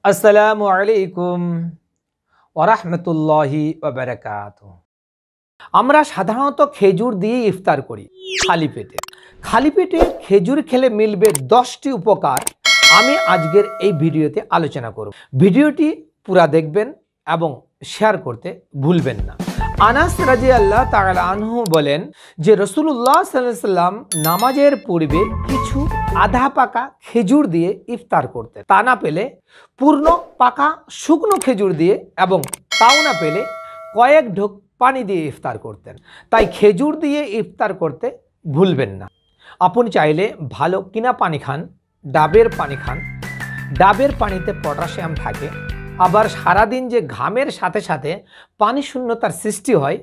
আসসালামু আলাইকুম ওয়া রাহমাতুল্লাহি ওয়া বারাকাতুহু। আমরা সাধারণত খেজুর দিয়ে ইফতার করি খালি পেটে। খালি পেটে খেজুর খেলে মিলবে 10টি উপকার আমি আজকের এই ভিডিওতে আলোচনা করব। ভিডিওটি পুরা দেখবেন এবং শেয়ার করতে ভুলবেন না। আনাস রাদিয়াল্লাহু তাআলা আনহু বলেন যে রাসূলুল্লাহ সাল্লাল্লাহু আলাইহি ওয়াসাল্লাম নামাজের পূর্বে কিছু আধা পাকা খেজুর দিয়ে ইফতার করতেন। তা না পেলে পূর্ণ পাকা শুকনো খেজুর দিয়ে এবং তাও না পেলে কয়েক ঢোক পানি দিয়ে ইফতার করতেন। তাই খেজুর দিয়ে ইফতার করতে ভুলবেন না। আপনি চাইলে ভালো কিনা পানি খান, ডাবের পানি খান। ডাবের পানিতে পটাশিয়াম থাকে। আবার সারাদিন যে ঘামের সাথে সাথে পানি শূন্যতার সৃষ্টি হয়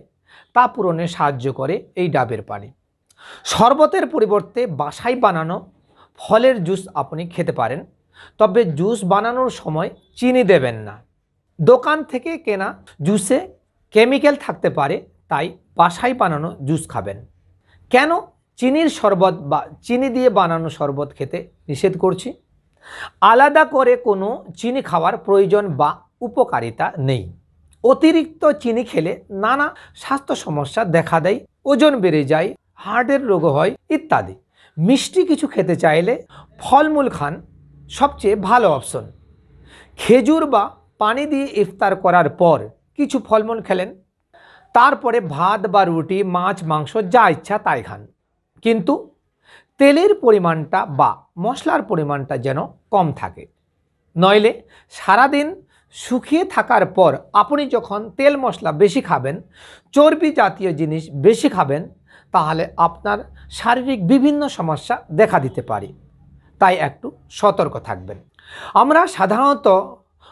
তা পূরণে সাহায্য করে এই ডাবের পানি। শরবতের পরিবর্তে বাসায় বানানো ফলের জুস আপনি খেতে পারেন, তবে জুস বানানোর সময় চিনি দেবেন না। দোকান থেকে কেনা জুসে কেমিক্যাল থাকতে পারে, তাই বাসায় বানানো জুস খাবেন। কেন চিনির শরবত বা চিনি দিয়ে বানানো শরবত খেতে নিষেধ করছি? আলাদা করে কোনো চিনি খাওয়ার প্রয়োজন বা উপকারিতা নেই। অতিরিক্ত চিনি খেলে নানা স্বাস্থ্য সমস্যা দেখা দেয়, ওজন বেড়ে যায়, হার্টের রোগ হয় ইত্যাদি। মিষ্টি কিছু খেতে চাইলে ফলমূল খান, সবচেয়ে ভালো অপশন। খেজুর বা পানি দিয়ে ইফতার করার পর কিছু ফলমূল খেলেন, তারপরে ভাত বা রুটি, মাছ, মাংস যা ইচ্ছা তাই খান। কিন্তু তেলের পরিমাণটা বা মশলার পরিমাণটা যেন কম থাকে, নইলে সারাদিন শুকিয়ে থাকার পর আপনি যখন তেল মশলা বেশি খাবেন, চর্বি জাতীয় জিনিস বেশি খাবেন, তাহলে আপনার শারীরিক বিভিন্ন সমস্যা দেখা দিতে পারে। তাই একটু সতর্ক থাকবেন। আমরা সাধারণত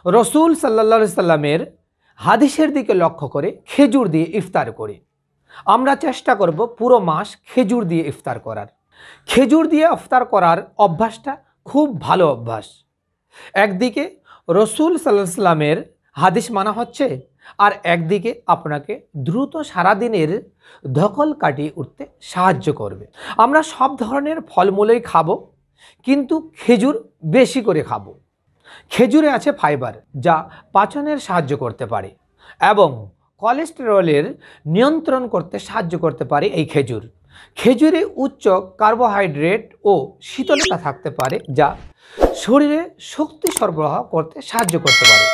রসুল সাল্লাল্লাহু আলাইহি সাল্লামের হাদিসের দিকে লক্ষ্য করে খেজুর দিয়ে ইফতার করি। আমরা চেষ্টা করব পুরো মাস খেজুর দিয়ে ইফতার করার। খেজুর দিয়ে ইফতার করার অভ্যাসটা খুব ভালো অভ্যাস। একদিকে রসুল সাল্লাল্লাহু আলাইহি সাল্লামের হাদিস মানা হচ্ছে, আর একদিকে আপনাকে দ্রুত সারাদিনের ধকল কাটিয়ে উঠতে সাহায্য করবে। আমরা সব ধরনের ফলমূলই খাবো, কিন্তু খেজুর বেশি করে খাবো। খেজুরে আছে ফাইবার, যা পাচনের সাহায্য করতে পারে এবং কোলেস্টেরলের নিয়ন্ত্রণ করতে সাহায্য করতে পারে এই খেজুর। খেজুরে উচ্চ কার্বোহাইড্রেট ও শীতলতা থাকতে পারে, যা শরীরে শক্তি সরবরাহ করতে সাহায্য করতে পারে।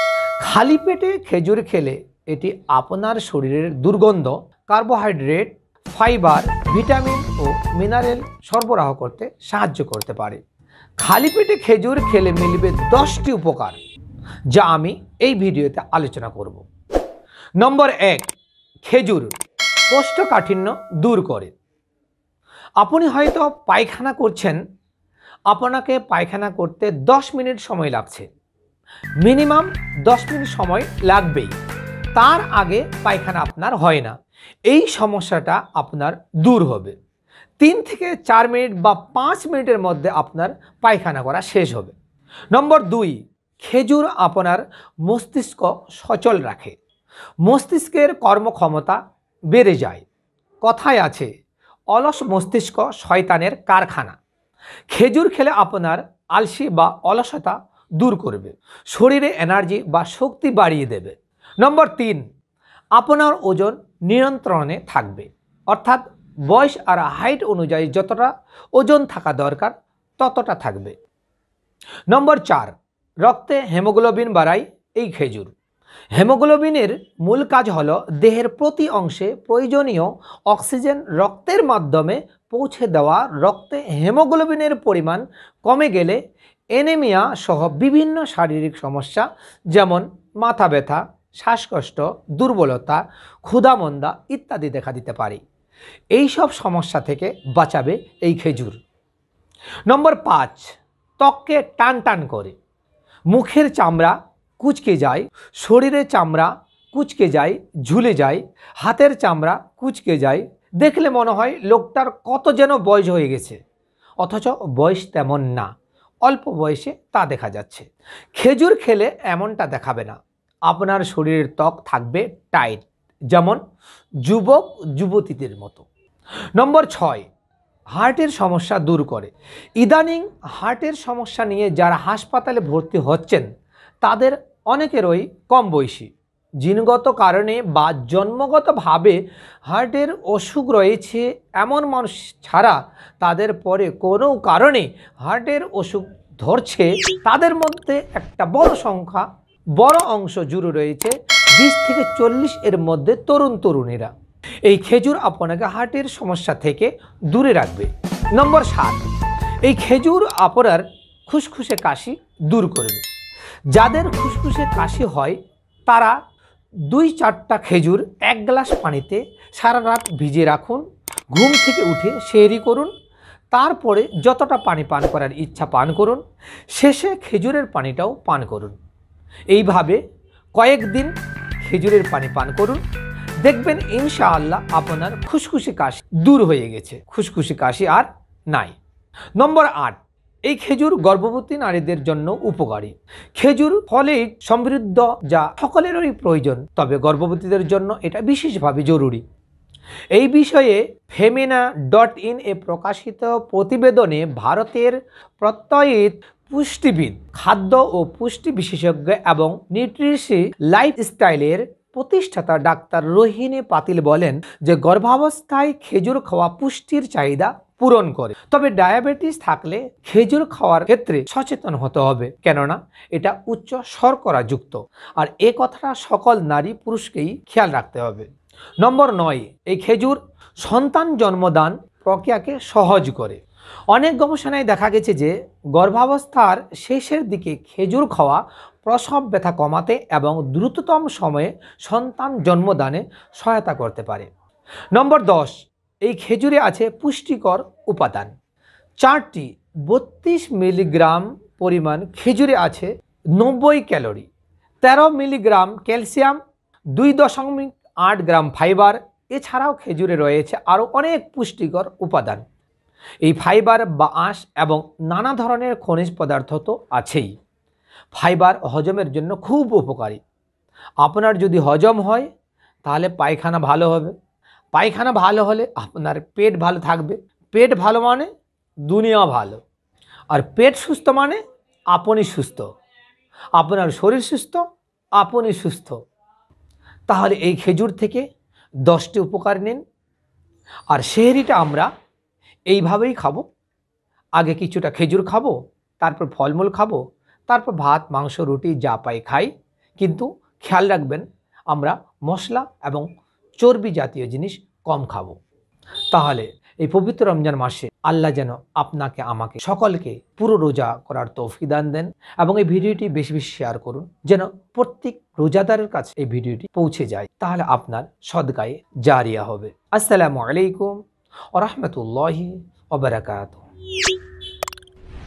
খালি পেটে খেজুর খেলে এটি আপনার শরীরের দুর্গন্ধ, কার্বোহাইড্রেট, ফাইবার, ভিটামিন ও মিনারেল সরবরাহ করতে সাহায্য করতে পারে। খালি পেটে খেজুর খেলে মিলবে 10টি উপকার, যা আমি এই ভিডিওতে আলোচনা করব। নম্বর 1, খেজুর কোষ্ঠকাঠিন্য দূর করে। আপনি হয়তো পায়খানা করছেন, আপনাকে পায়খানা করতে 10 মিনিট সময় লাগছে। মিনিমাম 10 মিনিট সময় লাগবেই, তার আগে পায়খানা আপনার হয় না। এই সমস্যাটা আপনার দূর হবে। 3 থেকে 4 মিনিট বা 5 মিনিটের মধ্যে আপনার পায়খানা করা শেষ হবে। নম্বর 2, খেজুর আপনার মস্তিষ্ক সচল রাখে। মস্তিষ্কের কর্মক্ষমতা বেড়ে যায়। কথায় আছে, অলস মস্তিষ্ক শয়তানের কারখানা। খেজুর খেলে আপনার আলসি বা অলসতা দূর করবে, শরীরে এনার্জি বা শক্তি বাড়িয়ে দেবে। নম্বর 3, আপনার ওজন নিয়ন্ত্রণে থাকবে, অর্থাৎ বয়স আর হাইট অনুযায়ী যতটা ওজন থাকা দরকার ততটা থাকবে। নম্বর 4, রক্তে হিমোগ্লোবিন বাড়ায় এই খেজুর। হিমোগ্লোবিনের মূল কাজ হলো দেহের প্রতি অংশে প্রয়োজনীয় অক্সিজেন রক্তের মাধ্যমে পৌঁছে দেওয়া। রক্তে হিমোগ্লোবিনের পরিমাণ কমে গেলে অ্যানিমিয়া সহ বিভিন্ন শারীরিক সমস্যা যেমন মাথা ব্যথা, শ্বাসকষ্ট, দুর্বলতা, ক্ষুধামন্দা ইত্যাদি দেখা দিতে পারে। এই সব সমস্যা থেকে বাঁচাবে এই খেজুর। নম্বর 5, ত্বককে টান টান করে। মুখের চামড়া কুঁচকে যায়, শরীরের চামড়া কুঁচকে যায়, ঝুলে যায়, হাতের চামড়া কুঁচকে যায়। দেখলে মনে হয় লোকটার কত যেন বয়স হয়ে গেছে, অথচ বয়স তেমন না, অল্প বয়সে তা দেখা যাচ্ছে। খেজুর খেলে এমনটা দেখাবে না। আপনার শরীরের ত্বক থাকবে টাইট, যেমন যুবক যুবতীদের মতো। নম্বর 6, হার্টের সমস্যা দূর করে। ইদানিং হার্টের সমস্যা নিয়ে যারা হাসপাতালে ভর্তি হচ্ছেন তাদের অনেকেরই কম বয়সী, জিনগত কারণে বা জন্মগতভাবে হার্টের অসুখ রয়েছে এমন মানুষ ছাড়া তাদের পরে কোনো কারণে হার্টের অসুখ ধরছে, তাদের মধ্যে একটা বড় অংশ জুড়ে রয়েছে 20 থেকে 40 এর মধ্যে তরুণীরা। এই খেজুর আপনাকে হার্টের সমস্যা থেকে দূরে রাখবে। নম্বর 7, এই খেজুর আপনার খুসখুসে কাশি দূর করবে। যাদের খুসখুসে কাশি হয় তারা 2-4টা খেজুর 1 গ্লাস পানিতে সারা রাত ভিজিয়ে রাখুন, ঘুম থেকে উঠে সেহরি করুন, তারপরে যতটা পানি পান করার ইচ্ছা পান করুন, শেষে খেজুরের পানিটাও পান করুন। এইভাবে কয়েকদিন খেজুরের পানি পান করুন, দেখবেন ইনশাআল্লাহ আপনার খুসখুসি কাশি দূর হয়ে গেছে, খুসখুসি কাশি আর নাই। নম্বর 8, এই খেজুর গর্ভবতী নারীদের জন্য উপকারী। খেজুর ফলেট সমৃদ্ধ, যা সকলেরই প্রয়োজন, তবে গর্ভবতীদের জন্য এটা বিশেষভাবে জরুরি। এই বিষয়ে femina.in এ প্রকাশিত প্রতিবেদনে ভারতের প্রত্যয়িত পুষ্টিবিদ, খাদ্য ও পুষ্টি বিশেষজ্ঞ এবং নিউট্রিশি লাইফস্টাইলের প্রতিষ্ঠাতা ডাক্তার রোহিণী পাতিল বলেন যে গর্ভাবস্থায় খেজুর খাওয়া পুষ্টির চাহিদা পূরণ করে। তবে ডায়াবেটিস থাকলে খেজুর খাওয়ার ক্ষেত্রে সচেতন হতে হবে, কেননা এটা উচ্চ শর্করা যুক্ত, আর এ কথাটা সকল নারী পুরুষকেই খেয়াল রাখতে হবে। নম্বর 9, এই খেজুর সন্তান জন্মদান প্রক্রিয়াকে সহজ করে। অনেক গবেষণায় দেখা গেছে যে গর্ভাবস্থার শেষের দিকে খেজুর খাওয়া প্রসব ব্যথা কমাতে এবং দ্রুততম সময়ে সন্তান জন্মদানে সহায়তা করতে পারে। নম্বর 10, এই খেজুরে আছে পুষ্টিকর উপাদান। 4টি 32 মিলিগ্রাম পরিমাণ খেজুরে আছে 90 ক্যালোরি, 13 মিলিগ্রাম ক্যালসিয়াম, 2.8 গ্রাম ফাইবার। এছাড়াও খেজুরে রয়েছে আরও অনেক পুষ্টিকর উপাদান। এই ফাইবার বা আঁশ এবং নানা ধরনের খনিজ পদার্থ তো আছেই। ফাইবার হজমের জন্য খুব উপকারী। আপনার যদি হজম হয় তাহলে পায়খানা ভালো হবে, পায়খানা ভালো হলে আপনার পেট ভালো থাকবে, পেট ভালো মানে দুনিয়া ভালো, আর পেট সুস্থ মানে আপনি সুস্থ, আপনার শরীর সুস্থ আপনি সুস্থ। তাহলে এই খেজুর থেকে 10টি উপকার নিন। আর সেহরিটা আমরা এইভাবেই খাবো, আগে কিছুটা খেজুর খাবো, তারপর ফলমূল খাবো, তারপর ভাত মাংস রুটি যা পাই খাই, কিন্তু খেয়াল রাখবেন আমরা মশলা এবং চর্বি জাতীয় জিনিস কম খাবো। তাহলে এই পবিত্র রমজান মাসে আল্লাহ যেন আপনাকে আমাকে সকলকে পুরো রোজা করার তৌফিক দান দেন, এবং এই ভিডিওটি বেশি বেশি শেয়ার করুন যেন প্রত্যেক রোজাদারের কাছে এই ভিডিওটি পৌঁছে যায়, তাহলে আপনার সদকায়ে জারিয়া হবে। আসসালামু আলাইকুম ওয়া রাহমাতুল্লাহি ওয়া বারাকাতুহু।